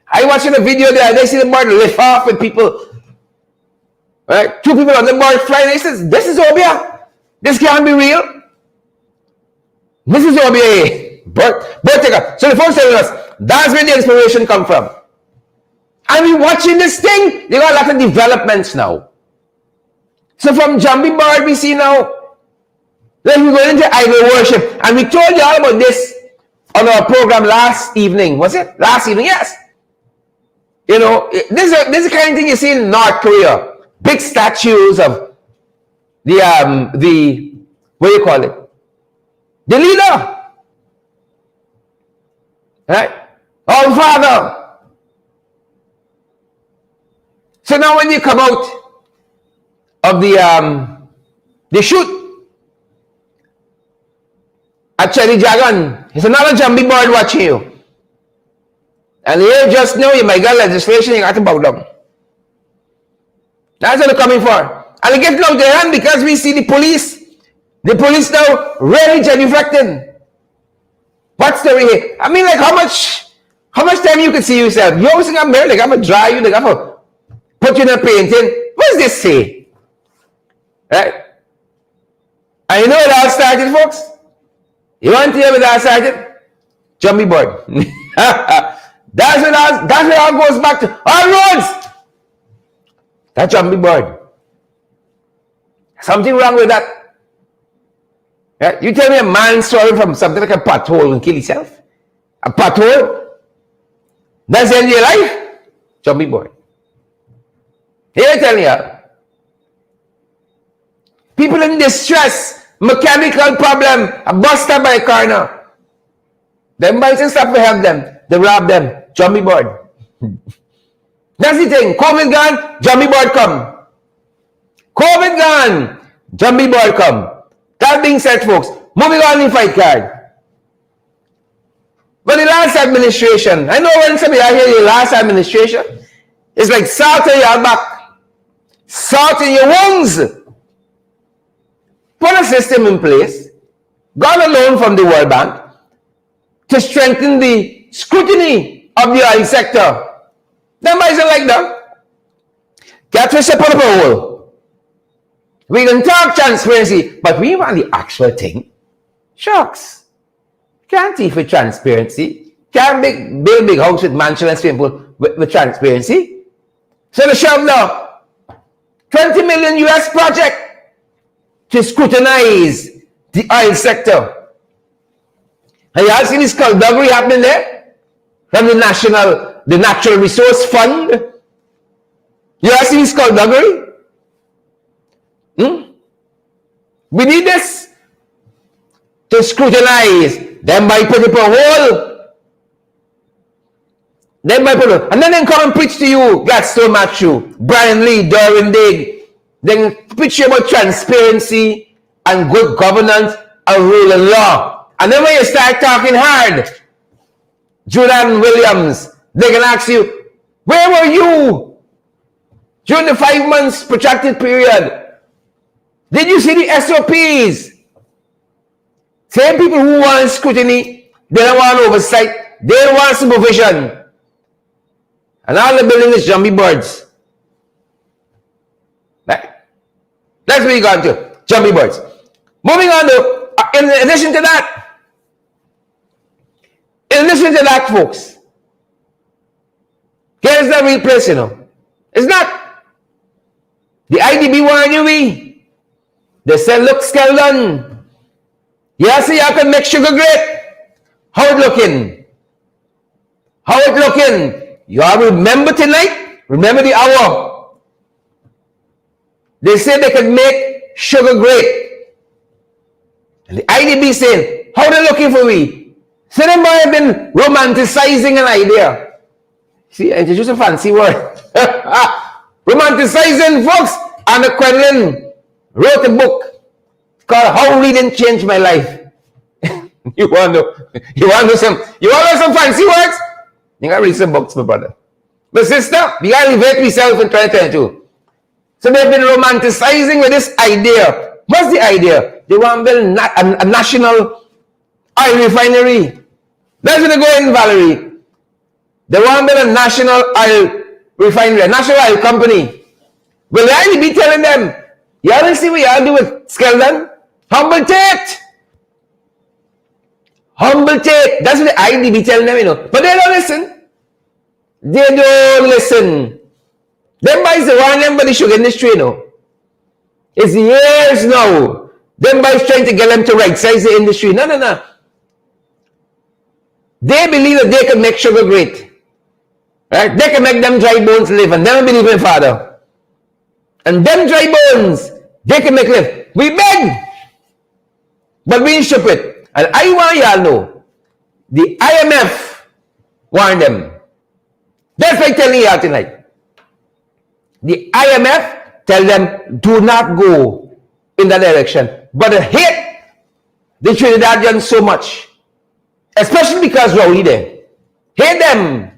S1: I watching a video there. They see the board lift off with people. Right? 2 people on the board flying. They says, this is Obia. This can't be real. This is Obia. Bird taker. So the folks telling us, that's where the inspiration come from. And we watching this thing. They got a lot of developments now. So from Jumbie Bird, we see now, like we go into idol worship. And we told you all about this on our program last evening. Was it? Last evening, yes. You know, this is the kind of thing you see in North Korea. Big statues of the what do you call it? The leader. Right? Our father. So now when you come out of the shoot at Cherry Dragon, there's another Jumbie Bird watching you. And you just know you might get legislation, you got to bow down. That's what they're coming for. And it gets out their hand because we see the police. The police now really genuflecting. What's the way? I mean, like how much time you can see yourself? You always think I'm there, like I'm gonna dry you, like I'm gonna put you in a painting. What does this say? Right? And you know what all started, folks? You want to hear what all started? Jumbie Bird. That's what all goes back to. All roads! That Jumbie Bird. Something wrong with that. Yeah? You tell me a man story from something like a pothole and kill himself? A pothole? That's the end of your life? Jumbie Bird. Here I tell you. People in distress, mechanical problem, a bus stop by a car now. Them boys and stuff to help them. They rob them. Jumbie Bird. That's the thing. COVID gone, Jumbie Bird come. COVID gone, Jumbie Bird come. That being said, folks, moving on in fight card. But the last administration, I know when somebody I hear the last administration, it's like salt in your back, salt in your wounds. Put a system in place, got a loan from the World Bank to strengthen the scrutiny of the oil sector. Them boys are like that. Catfish put up a hole. We can talk transparency, but we want the actual thing. Shucks. Can't thief with transparency. Can't build big house with mansion and swimming pool with transparency. So the shove now. 20 million US project to scrutinize the oil sector. And you all see this skullduggery happening there? From the Natural Resource Fund. You all see this skullduggery? We need this to scrutinize. Then by put it a hole. Then by put it, and then they come and preach to you. Gladstone Matthew, Brian Lee, Doran Digg, Then preach about transparency and good governance and rule of law. And then when you start talking hard, Julian Williams, they can ask you, where were you during the 5 months protracted period? Did you see the SOPs? Same people who want scrutiny, they don't want oversight, they don't want supervision. And all the building is jumpy birds. Right? That's where you got to. Jumpy birds. Moving on to, in addition to that, folks, here's the real place, It's not. The IDB warned you, they said, look, Skeldon, yes, you can make sugar great. How it looking? How it looking? You all remember tonight? Remember the hour? They said they could make sugar great. And the IDB saying, how they looking for we? So they might have been romanticizing an idea. See, I introduced a fancy word. Romanticizing, folks. Anna Quenlin wrote a book called How Reading Changed My Life. You want some fancy words? You gotta read some books, my brother. But sister, you gotta elevate yourself in 2022. So they've been romanticizing with this idea. What's the idea? They want to build a national oil refinery. That's where they go in, Valerie. They want to build a national oil refinery, a national oil company. Will the IDB telling them, y'all see what y'all do with Skeldon? Humble Tate. Humble Tate. That's what the IDB telling them, But they don't listen. They don't listen. Them boys they want them by the sugar industry, It's years now. Them boys trying to get them to right size the industry. No. They believe that they can make sugar great. Right? They can make them dry bones live, and they believe in Father. And them dry bones, they can make live. We beg, but we ain't stupid. And I want y'all know, the IMF warned them. That's why I'm telling y'all tonight. The IMF tell them, do not go in that direction. But they hate the Trinidadians so much. Especially because Rowley there. Hate them.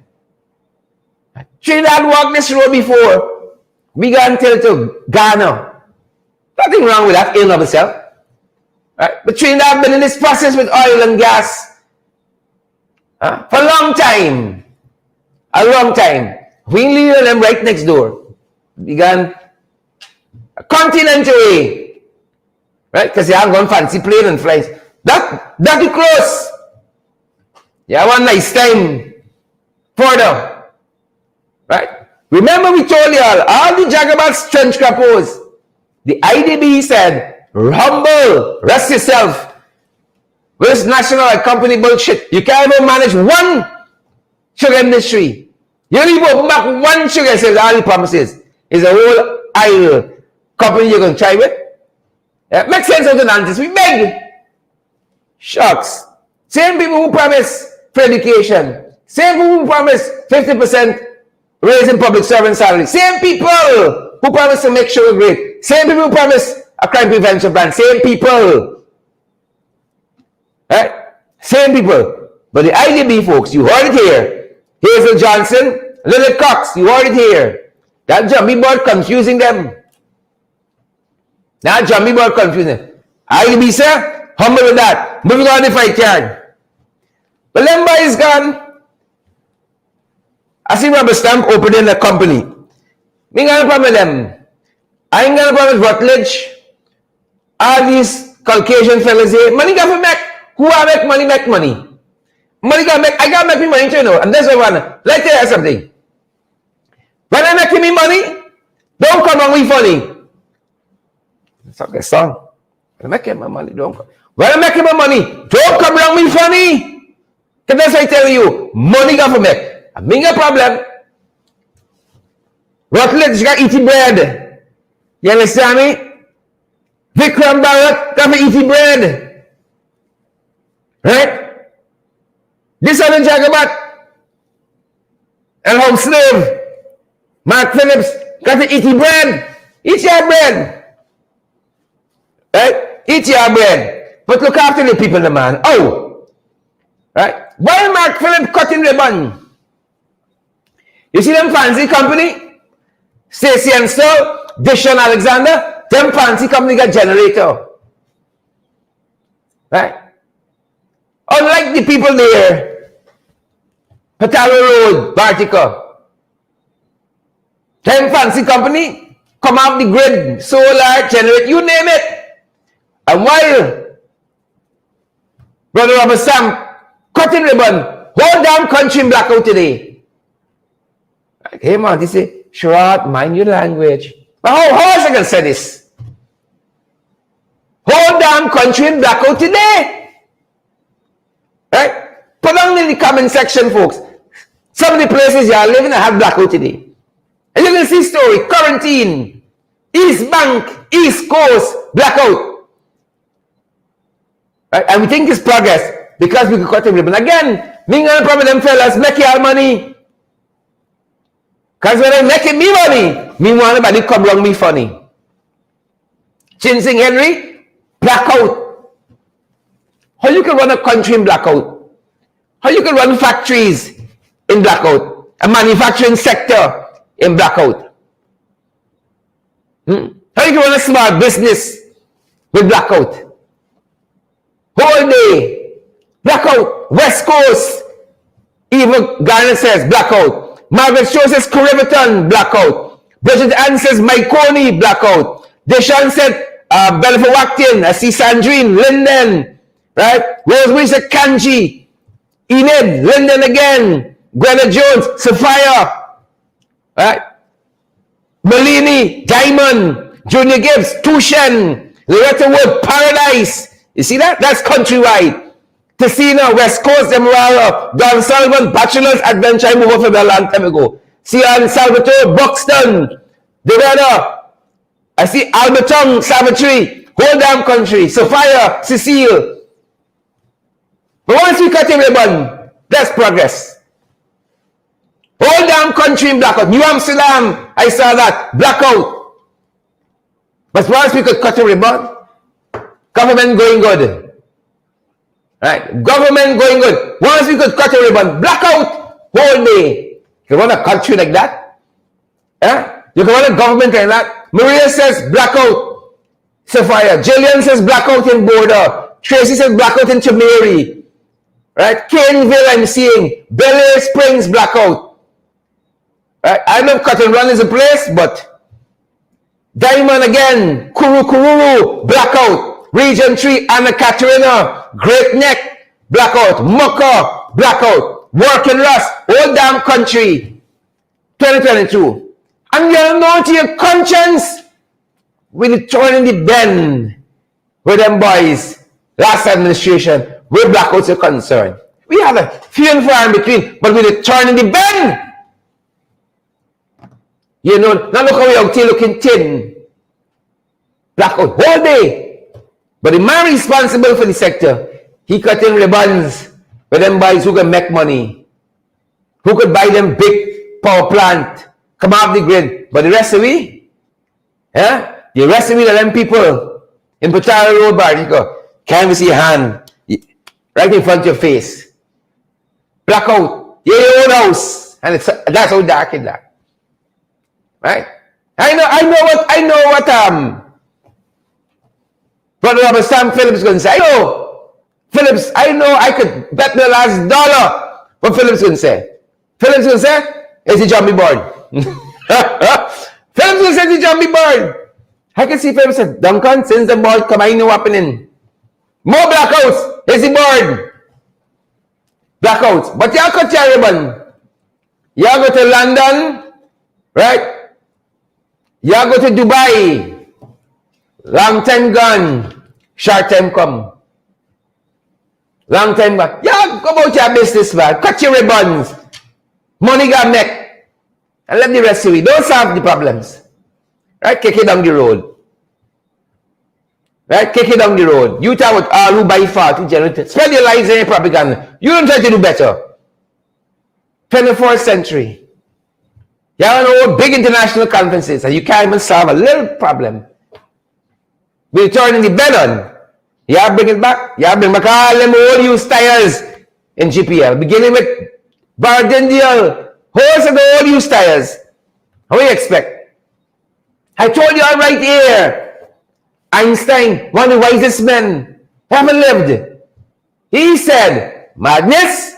S1: Trinidad walked this road before. We got until to Ghana. Nothing wrong with that in and of itself. Right? But Trinidad been in this process with oil and gas for a long time. A long time. We leave them right next door. Began a continent away. Right? Because they haven't gone fancy plane and flights. That too close. Yeah, one nice time. Further. Right? Remember we told you all the Jagabats trench crappos. The IDB said, humble, rest yourself. With this national company bullshit. You can't even manage one sugar industry. You only open back one sugar, says all the promises. Is a whole oil company you're going to try with. Yeah, makes sense of the nonsense. We beg. Shucks. Same people who promise free education. Same people who promise 50% raise in public servant salary. Same people who promise to make sugar great. Same people who promise a crime prevention plan. Same people. Right? Same people. But the IDB folks, you heard it here. Hazel Johnson, Lily Cox, you heard it here. That jumpy board confusing them. That jumpy board confusing them. IDB, sir, humble with that. Moving on if I can. But Lemba is gone. I see Rubber Stamp opening a company. Me gonna problem them. I ain't gonna problem Rutledge. All these Caucasian fellas here. Money gonna make. Who I make money, make money. Money gonna make. I gotta make me money too, And that's what I wanna. Let me tell you something. When I make me money, don't come on me funny. It's not a song. When I make my money, don't come. When I make my money, don't come around me funny. Because that's why I tell you, money got for make. A bigger problem. Rutledge got eating bread. You understand me? Vikram Bharat got for eating bread. Right? This other Jagabat and home slave, Mark Phillips, got to eat bread. Eat your bread. Right? Eat your bread. But look after the people, the man. Oh! Right? Why Mark Philip cutting ribbon? You see them fancy company? Stacey and Stowe, Dishon Alexander, them fancy company got generator. Right? Unlike the people there, Patalo Road, Bartica, them fancy company come off the grid, solar, generate, you name it. And while Brother Robert Sam cutting ribbon, whole damn country in blackout today. Like, hey man, they say, Sharad, mind your language. But how else I can say this? Whole damn country in blackout today. Right? Put down in the comment section, folks. Some of the places you are living have blackout today. And you can see story, quarantine, East Bank, East Coast, blackout. Right? And we think it's progress because we could cut the ribbon. Again, me and problem them fellas make your money. Because when I'm making me money, me want anybody come wrong me funny. Chinsing Henry, blackout. How you can run a country in blackout? How you can run factories in blackout? A manufacturing sector in blackout? How you can run a small business with blackout? Whole day, blackout. West Coast, even Garner says blackout. Margaret Shaw says Corriverton, blackout. Bridget Ann says Myconi, blackout. Deshaun said Belfort Wactin. I see Sandrine, Linden, right? Rosemary said Kanji, Enid, Linden again, Gwenda Jones, Sophia, right? Malini, Diamond, Junior Gibbs, Tushen, Loretta Wood, Paradise. You see that? That's countrywide. Tessina, West Coast, Emerald, Don Sullivan, Bachelor's Adventure, I moved over there a long time ago. See Salvatore, Buxton, Devada. I see Alberton, Savatory, whole damn country, Sophia, Cecile. But once we cut a ribbon, that's progress. Whole damn country in blackout. New Amsterdam, I saw that, blackout. But once we could cut a ribbon, government going good. Right? Government going good. Once we could cut a ribbon, blackout, whole day. You want a country like that? Eh? You can run a government like that? Maria says blackout, Sophia. Jillian says blackout in Border. Tracy says blackout in Chameri. Right? Caneville, I'm seeing. Bel Air Springs, blackout. Right? I know cut and run is a place, but Diamond again, Kururu, blackout. Region 3, Anna Katerina, Great Neck, blackout. Mucka, blackout. Working Rust, whole damn country. 2022. And you know to your conscience, with the turn in the bend with them boys, last administration, where blackouts are concerned. We have a few and far in between, but with the turn in the bend, you know, now look how we are looking thin. Blackout whole day. But the man responsible for the sector, he cutting ribbons with them boys who can make money, who could buy them big power plant, come off the grid. But the rest of we, yeah, the rest of we, them people in Patara Road, Bartica, can't see your hand right in front of your face. Blackout, your own house, and that's how dark it is. Right? I know what Brother Robert Sam Phillips is going to say. I know, Phillips, I know I could bet my last dollar what Phillips is going to say. Phillips is going to say, it's a jumpy board. Phillips is going to say it's a jumpy board. I can see Phillips say, Duncan, since the board come, I know what's happening. More blackouts, it's the board. Blackouts. But you cut your ribbon. You go to London, right? You go to Dubai. Long time gone, short time come. Long time gone. Yeah, go about your business, man. Cut your ribbons. Money got make. And let the rest of it. Don't solve the problems. Right? Kick it down the road. Right? Kick it down the road. You talk about all who by far to generate. Spend your lives in propaganda. You don't try to do better. 21st century. You have big international conferences, and you can't even solve a little problem. We're turning the bed on. You have to bring it back. You have to bring back all them old used tires in GPL, beginning with Bardindial, whole of the old used tires. What do you expect? I told you all right here. Einstein, one of the wisest men ever lived. He said, madness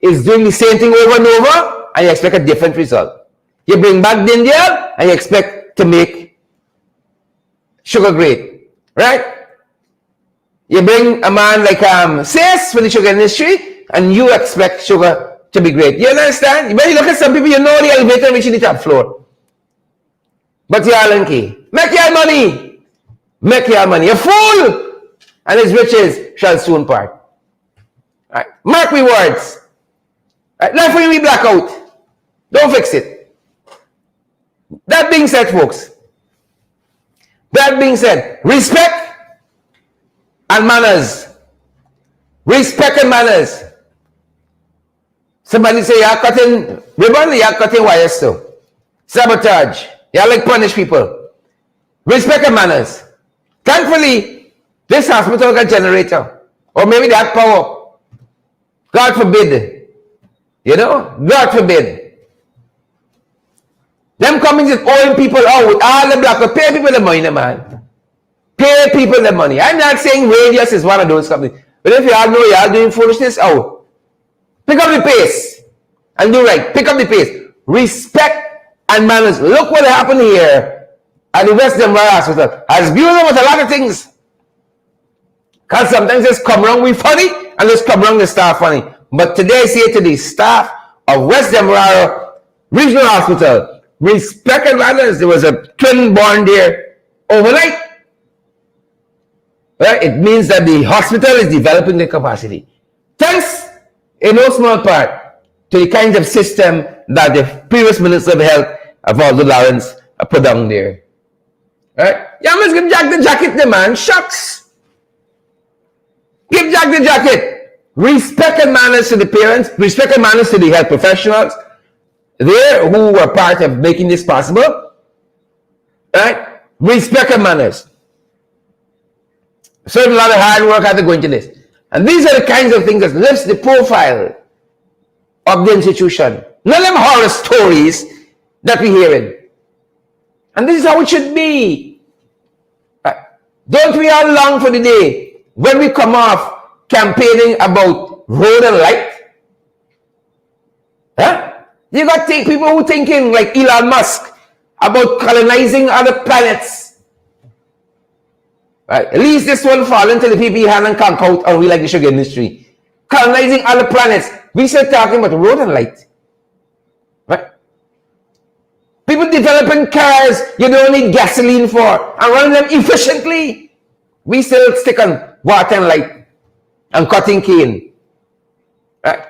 S1: is doing the same thing over and over, and you expect a different result. You bring back Dindial, and you expect to make sugar great, right? You bring a man like Sis for the sugar industry, and you expect sugar to be great. You understand? When you look at some people, you know the elevator reaching the top floor. But you are key. Make your money. Make your money. A fool and his riches shall soon part. Right. Mark me words. Right. Not for you, we black out. Don't fix it. That being said, folks. That being said, respect and manners. Respect and manners. Somebody say, you're cutting ribbon, you're cutting wires too. Sabotage. You like punish people. Respect and manners. Thankfully, this hospital got a generator. Or maybe they have power. God forbid. You know? God forbid. Them coming to oil people out with all the black. Pay people the money, man. Pay people the money. I'm not saying Radius is one of those companies. But if you all know you are doing foolishness, pick up the pace. And do right. Pick up the pace. Respect and manners. Look what happened here at the West Denver Hospital. Has built up with a lot of things. Because sometimes it's come wrong with funny and it's come wrong with staff funny. But today I say to the staff of West Denver Regional Hospital, respect and manners. There was a twin born there overnight. Right? It means that the hospital is developing the capacity. Thanks in no small part to the kinds of system that the previous Minister of Health, Valdo Lawrence, put down there. Right? Yeah, must give Jack the jacket, the man. Shucks. Give Jack the jacket. Respect and manners to the parents. Respect and manners to the health professionals there who were part of making this possible. Right? Respect and manners. Certain lot of hard work had to go into this. And these are the kinds of things that lifts the profile of the institution. None of them horror stories that we're hearing. And this is how it should be. Right. Don't we all long for the day when we come off campaigning about road and light? Huh? You got people who thinking like Elon Musk about colonizing other planets. Right. At least this one fall into the people hand and conk out and we like the sugar industry. Colonizing other planets. We still talking about road and light. Right? People developing cars you don't need gasoline for and running them efficiently. We still stick on water and light and cutting cane. Right?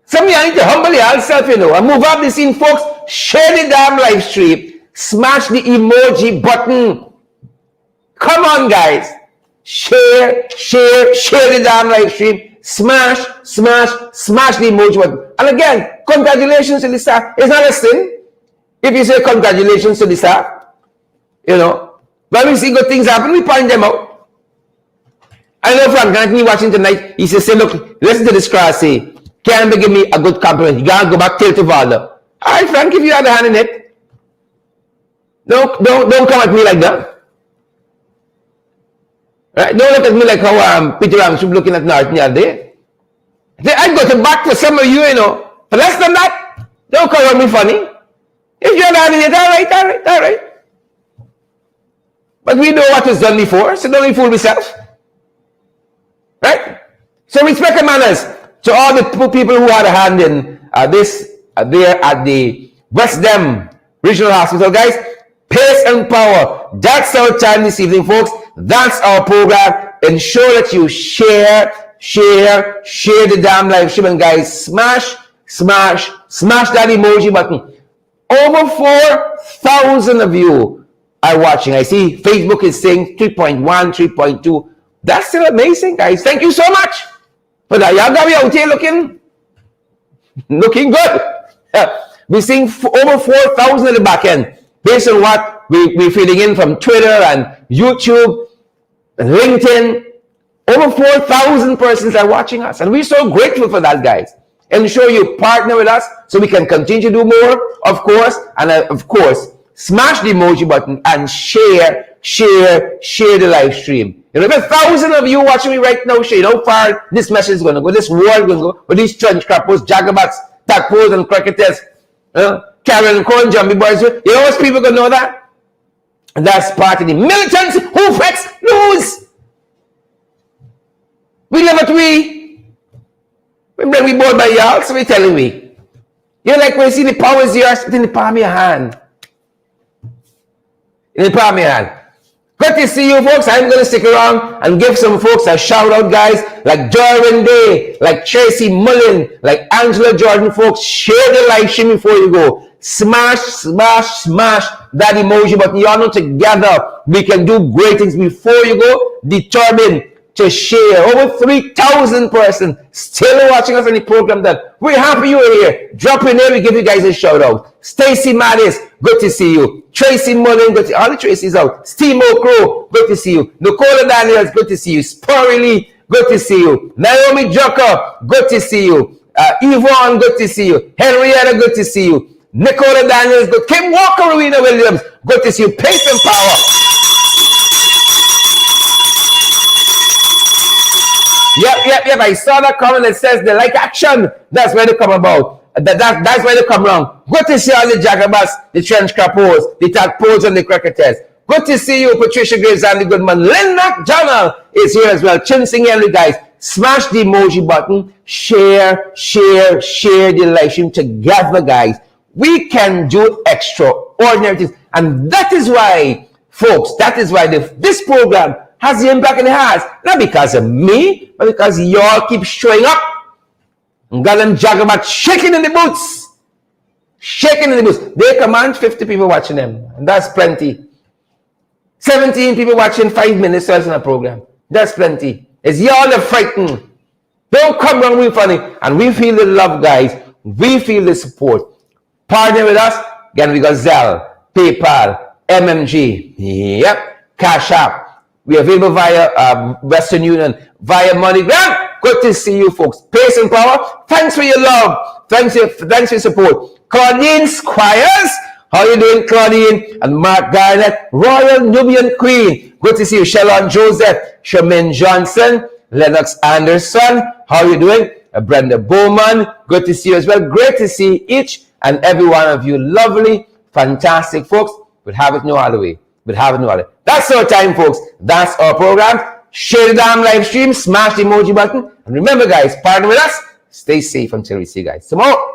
S1: Some of you need to humble yourself, and move up the scene, folks. Share the damn live stream. Smash the emoji button. Come on, guys. Share the damn live stream. Smash the emoji button. And again, congratulations to the staff. It's not a sin if you say congratulations to the staff. When we see good things happen, we point them out. I know Frank Anthony watching tonight, he says, say, look, listen to this crowd say, can't give me a good compliment. You gotta go back till to Valdo. All right, Frank, if you had a hand in it, don't come at me like that. Right? Don't look at me like how Peter Ramsey looking at Norton the other day. I'd go to back for some of you, But less than that, don't call me funny. If you had a hand in it, all right. But we know what was done before, so don't fool yourself. Right? So respect and manners to all the people who had a hand in this there at the West Dem Regional Hospital, guys. Pace and power. That's our time this evening, folks. That's our program. Ensure that you share the damn live stream, and guys, smash that emoji button. Over 4,000 of you are watching. I see Facebook is saying 3.1, 3.2. That's still amazing, guys. Thank you so much. But y'all got me out here looking good. We're seeing over 4,000 at the back end, based on what we're feeding in from Twitter and YouTube and LinkedIn. Over 4,000 persons are watching us, and we're so grateful for that, guys. Ensure you partner with us so we can continue to do more, of course, and of course, smash the emoji button and share the live stream. You know, there's 1,000 of you watching me right now. Share how far this message is going to go, this world is going to go, with these trench crappers, jagabats, tadpoles, and cricketers, Karen and Corn, Jumpy Boys. You know what people going to know that? And that's part of the militants who flex lose. We live at we. We bored by y'all, so we telling we. You're like when you see the powers here, it's in the palm of your hand. In the palm of your hand. Good to see you, folks. I'm going to stick around and give some folks a shout out, guys, like Darwin Day, like Tracy Mullen, like Angela Jordan, folks. Share the live stream before you go. Smash that emoji button. Y'all know together we can do great things. Before you go, determined to share. Over 3,000 persons still watching us on the program. That we're happy you are here. Drop in there, we give you guys a shout out. Stacy Mattis, good to see you. Tracy Mullen, good to see you. All the Tracy's out. Steve O'Crow, good to see you. Nicola Daniels, good to see you. Sporry Lee, good to see you. Naomi Joker, good to see you. Yvonne, good to see you. Henrietta, good to see you. Nicola Daniels, good. Kim Walker, Rowena Williams, good to see you. Pace and Power. Yep. I saw that comment that says they like action. That's where they come about. That's where they come around. Good to see all the jagabas, the trench crappers, the tadpoles, and the cricketers. Good to see you, Patricia Graves and the Goodman. Lynn McDonald is here as well. Chin Sing Henry, guys. Smash the emoji button. Share the live stream together, guys. We can do extraordinary things. And that is why, folks, this program has the impact it has. Not because of me, but because y'all keep showing up. And got them jagabats shaking in the boots. They command 50 people watching them. And that's plenty. 17 people watching 5 minutes in a program. That's plenty. It's y'all that frightened. Don't come wrong with funny. And we feel the love, guys. We feel the support. Partner with us. Again, we got Zelle, PayPal, MMG. Yep. Cash App. We are available via Western Union, via MoneyGram. Good to see you, folks. Pace and Power. Thanks for your love. Thanks for your support. Claudine Squires. How you doing, Claudine? And Mark Garnett. Royal Nubian Queen. Good to see you. Shalon Joseph. Shamin Johnson. Lennox Anderson. How you doing? Brenda Bowman. Good to see you as well. Great to see each and every one of you. Lovely, fantastic folks. We'll have it no other way. That's our time, folks. That's our program. Share the damn live stream. Smash the emoji button. And remember, guys, partner with us. Stay safe until we see you guys tomorrow.